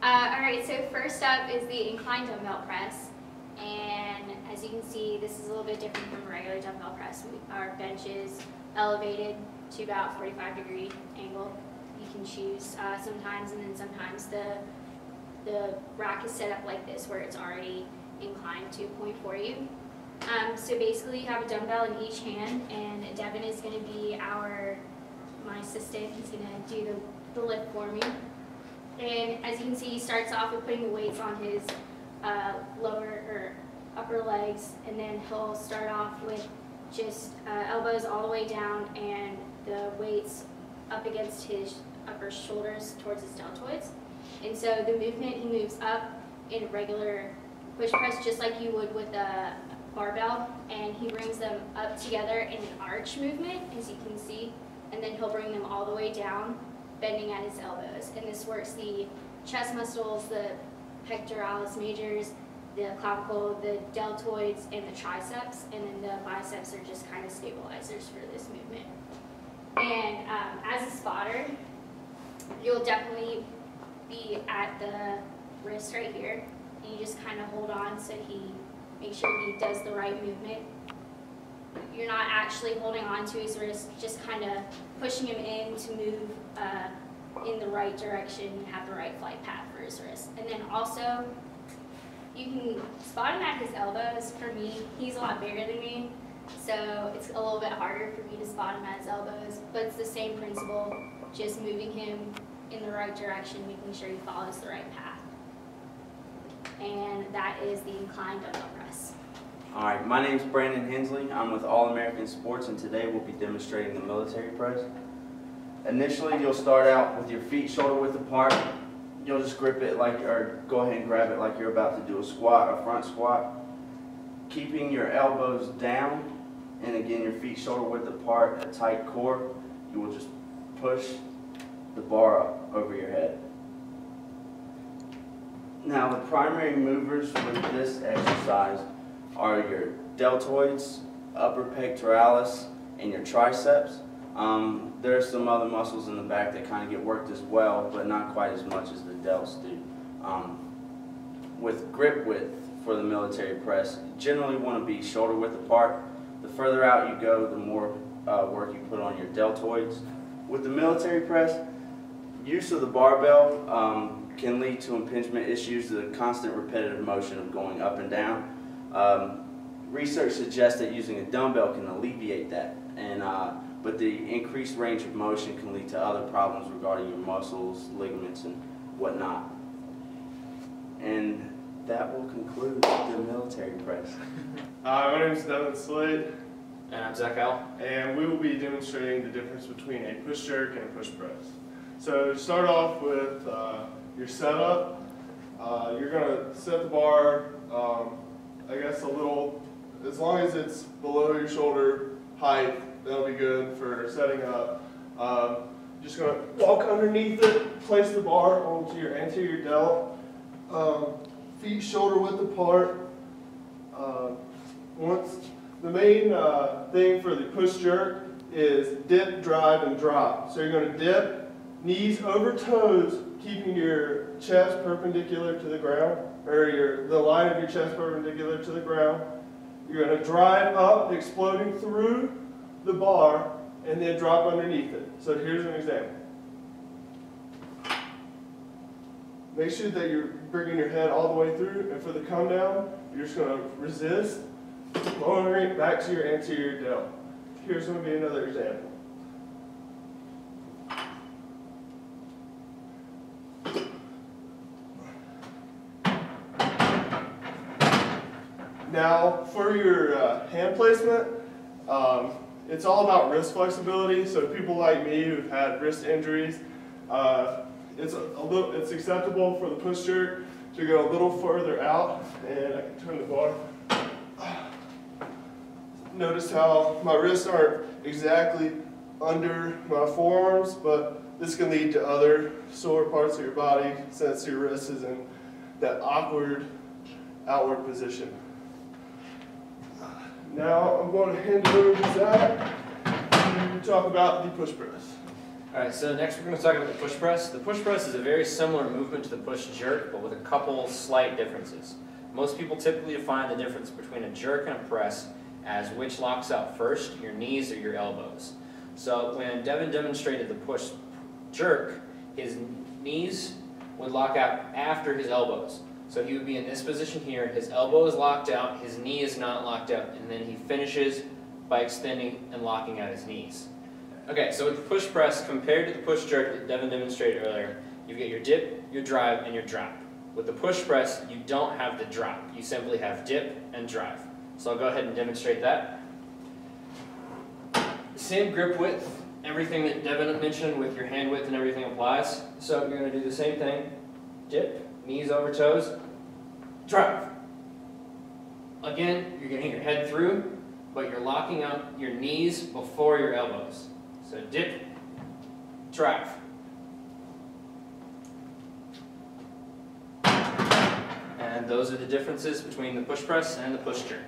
Alright, so first up is the incline dumbbell press. And as you can see, this is a little bit different from a regular dumbbell press. Our bench is elevated to about 45-degree angle. You can choose sometimes, and then sometimes the rack is set up like this where it's already inclined to a point for you. So basically you have a dumbbell in each hand, and Devin is going to be my assistant. He's going to do the lift for me. And as you can see, he starts off with putting the weights on his lower or upper legs, and then he'll start off with just elbows all the way down and the weights up against his upper shoulders towards his deltoids. And so the movement, he moves up in a regular push press just like you would with a barbell, and he brings them up together in an arch movement, as you can see, and then he'll bring them all the way down, bending at his elbows. And this works the chest muscles, the pectoralis majors, the clavicle, the deltoids, and the triceps, and then the biceps are just kind of stabilizers for this movement. And as a spotter, you'll definitely be at the wrist right here, and you just kind of hold on so he makes sure he does the right movement. You're not actually holding on to his wrist, just kind of pushing him in to move in the right direction and have the right flight path for his wrist. And then also, you can spot him at his elbows. For me, he's a lot bigger than me, so it's a little bit harder for me to spot him at his elbows, but it's the same principle, just moving him in the right direction, making sure he follows the right path. And that is the incline dumbbell press. Alright, my name is Brandon Hensley. I'm with All American Sports, and today we'll be demonstrating the military press. Initially, you'll start out with your feet shoulder width apart. You'll just grip it or go ahead and grab it like you're about to do a squat, a front squat. Keeping your elbows down, and again your feet shoulder width apart, a tight core. You will just push the bar up over your head. Now the primary movers with this exercise are your deltoids, upper pectoralis, and your triceps. There are some other muscles in the back that kind of get worked as well, but not quite as much as the delts do. With grip width for the military press, you generally want to be shoulder width apart. The further out you go, the more work you put on your deltoids. With the military press, use of the barbell can lead to impingement issues, the constant repetitive motion of going up and down. Research suggests that using a dumbbell can alleviate that, but the increased range of motion can lead to other problems regarding your muscles, ligaments, and whatnot. And that will conclude the military press. My name is Devin Slade. And I'm Zach Al. And we will be demonstrating the difference between a push jerk and a push press. So to start off with your setup, you're going to set the bar, I guess a little, as long as it's below your shoulder height, that'll be good for setting up. Just going to walk underneath it, place the bar onto your anterior delt, feet shoulder width apart. The main thing for the push jerk is dip, drive, and drop. So you're going to dip, knees over toes, keeping your chest perpendicular to the ground, or the line of your chest perpendicular to the ground. You're going to drive up, exploding through the bar, and then drop underneath it. So here's an example. Make sure that you're bringing your head all the way through, and for the come down, you're just going to resist, lowering it back to your anterior delt. Here's going to be another example. Now, for your hand placement, it's all about wrist flexibility. So people like me who've had wrist injuries, it's acceptable for the push jerk to go a little further out, and I can turn the bar. Notice how my wrists aren't exactly under my forearms, but this can lead to other sore parts of your body since your wrist is in that awkward outward position. Now I'm going to hand it over to Zach to talk about the push press. Alright, so next we're going to talk about the push press. The push press is a very similar movement to the push jerk, but with a couple slight differences. Most people typically define the difference between a jerk and a press as which locks out first, your knees or your elbows. So when Devin demonstrated the push jerk, his knees would lock out after his elbows. So he would be in this position here, his elbow is locked out, his knee is not locked out, and then he finishes by extending and locking out his knees. Okay, so with the push press, compared to the push jerk that Devin demonstrated earlier, you get your dip, your drive, and your drop. With the push press, you don't have the drop. You simply have dip and drive. So I'll go ahead and demonstrate that. Same grip width, everything that Devin mentioned with your hand width and everything applies. So you're going to do the same thing. Dip, knees over toes, drive. Again, you're getting your head through, but you're locking up your knees before your elbows. So dip, drive. And those are the differences between the push press and the push jerk.